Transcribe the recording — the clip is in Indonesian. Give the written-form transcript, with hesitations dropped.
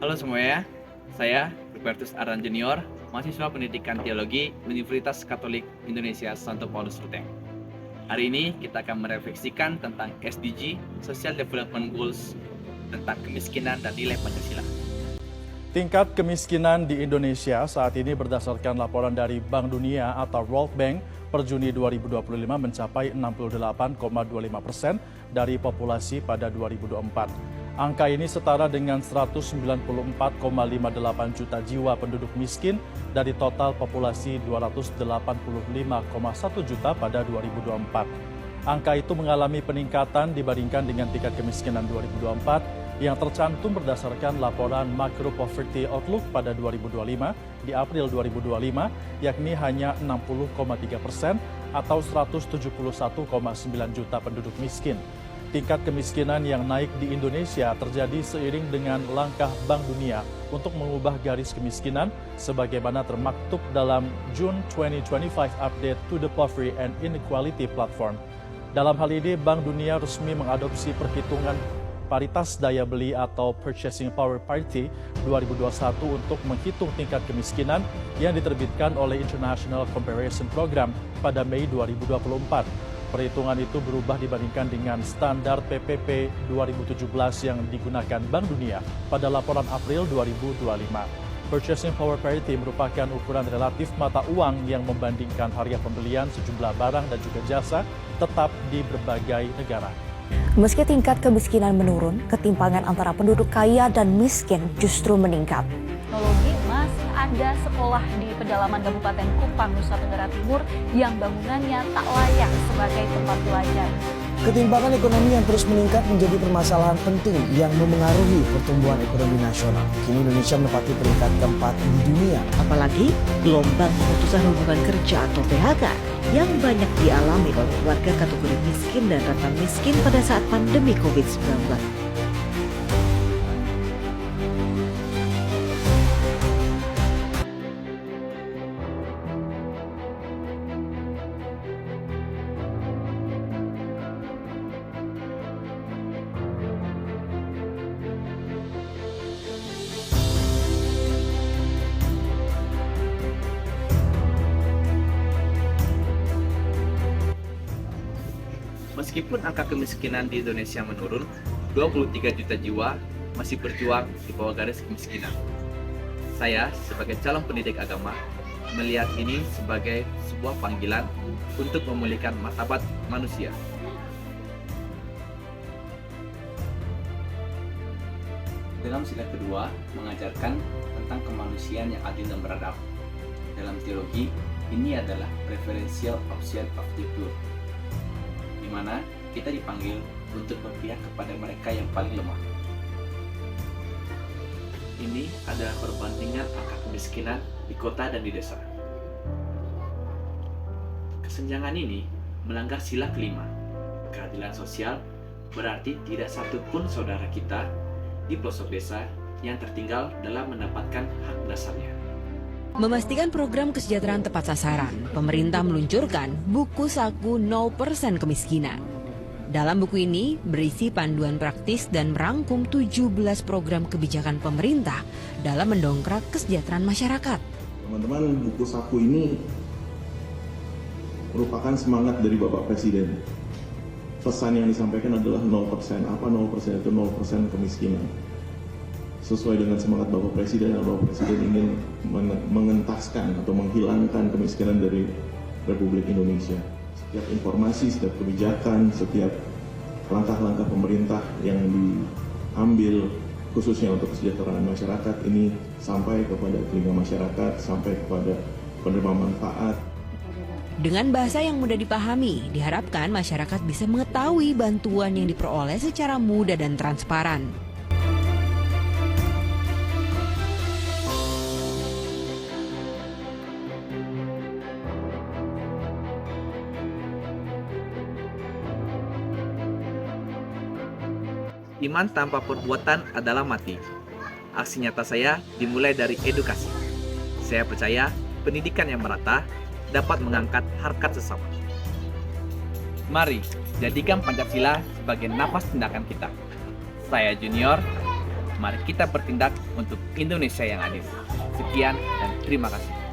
Halo semuanya, saya Robertus Aran Junior, mahasiswa pendidikan teologi Universitas Katolik Indonesia Santo Paulus Ruteng. Hari ini kita akan merefleksikan tentang SDG, Social Development Goals, tentang kemiskinan dan nilai Pancasila. Tingkat kemiskinan di Indonesia saat ini berdasarkan laporan dari Bank Dunia atau World Bank per Juni 2025 mencapai 68,25% dari populasi pada 2024. Angka ini setara dengan 194,58 juta jiwa penduduk miskin dari total populasi 285,1 juta pada 2024. Angka itu mengalami peningkatan dibandingkan dengan tingkat kemiskinan 2024 yang tercantum berdasarkan laporan Macro Poverty Outlook pada 2025 di April 2025, yakni hanya 60,3% atau 171,9 juta penduduk miskin. Tingkat kemiskinan yang naik di Indonesia terjadi seiring dengan langkah Bank Dunia untuk mengubah garis kemiskinan sebagaimana termaktub dalam June 2025 Update to the Poverty and Inequality Platform. Dalam hal ini, Bank Dunia resmi mengadopsi perhitungan paritas daya beli atau Purchasing Power Parity 2021 untuk menghitung tingkat kemiskinan yang diterbitkan oleh International Comparison Program pada Mei 2024. Perhitungan itu berubah dibandingkan dengan standar PPP 2017 yang digunakan Bank Dunia pada laporan April 2025. Purchasing Power Parity merupakan ukuran relatif mata uang yang membandingkan harga pembelian sejumlah barang dan juga jasa tetap di berbagai negara. Meski tingkat kemiskinan menurun, ketimpangan antara penduduk kaya dan miskin justru meningkat. Teknologi masih ada sekolah di pedalaman Kabupaten Kupang, Nusa Tenggara Timur yang bangunannya tak layak sebagai tempat belajar. Ketimpangan ekonomi yang terus meningkat menjadi permasalahan penting yang memengaruhi pertumbuhan ekonomi nasional. Kini Indonesia menempati peringkat keempat di dunia. Apalagi gelombang pemutusan hubungan kerja atau PHK yang banyak dialami oleh warga kategori miskin dan rentan miskin pada saat pandemi COVID-19. Meskipun angka kemiskinan di Indonesia menurun, 23 juta jiwa masih berjuang di bawah garis kemiskinan. Saya sebagai calon pendidik agama melihat ini sebagai sebuah panggilan untuk memulihkan martabat manusia. Dalam sila kedua mengajarkan tentang kemanusiaan yang adil dan beradab. Dalam teologi, ini adalah preferential option of the poor, di mana kita dipanggil untuk berpihak kepada mereka yang paling lemah. Ini adalah perbandingan angka kemiskinan di kota dan di desa. Kesenjangan ini melanggar sila kelima. Keadilan sosial berarti tidak satu pun saudara kita di pelosok desa yang tertinggal dalam mendapatkan hak dasarnya. Memastikan program kesejahteraan tepat sasaran, pemerintah meluncurkan buku saku 0% kemiskinan. Dalam buku ini berisi panduan praktis dan merangkum 17 program kebijakan pemerintah dalam mendongkrak kesejahteraan masyarakat. Teman-teman, buku saku ini merupakan semangat dari Bapak Presiden. Pesan yang disampaikan adalah 0%. Apa 0%? Itu 0% kemiskinan. Sesuai dengan semangat Bapak Presiden ingin mengentaskan atau menghilangkan kemiskinan dari Republik Indonesia. Setiap informasi, setiap kebijakan, setiap langkah-langkah pemerintah yang diambil khususnya untuk kesejahteraan masyarakat ini sampai kepada telinga masyarakat, sampai kepada penerima manfaat. Dengan bahasa yang mudah dipahami, diharapkan masyarakat bisa mengetahui bantuan yang diperoleh secara mudah dan transparan. Iman tanpa perbuatan adalah mati. Aksi nyata saya dimulai dari edukasi. Saya percaya pendidikan yang merata dapat mengangkat harkat sesama. Mari jadikan Pancasila sebagai napas tindakan kita. Saya Junior, Mari kita bertindak untuk Indonesia yang adil. Sekian dan terima kasih.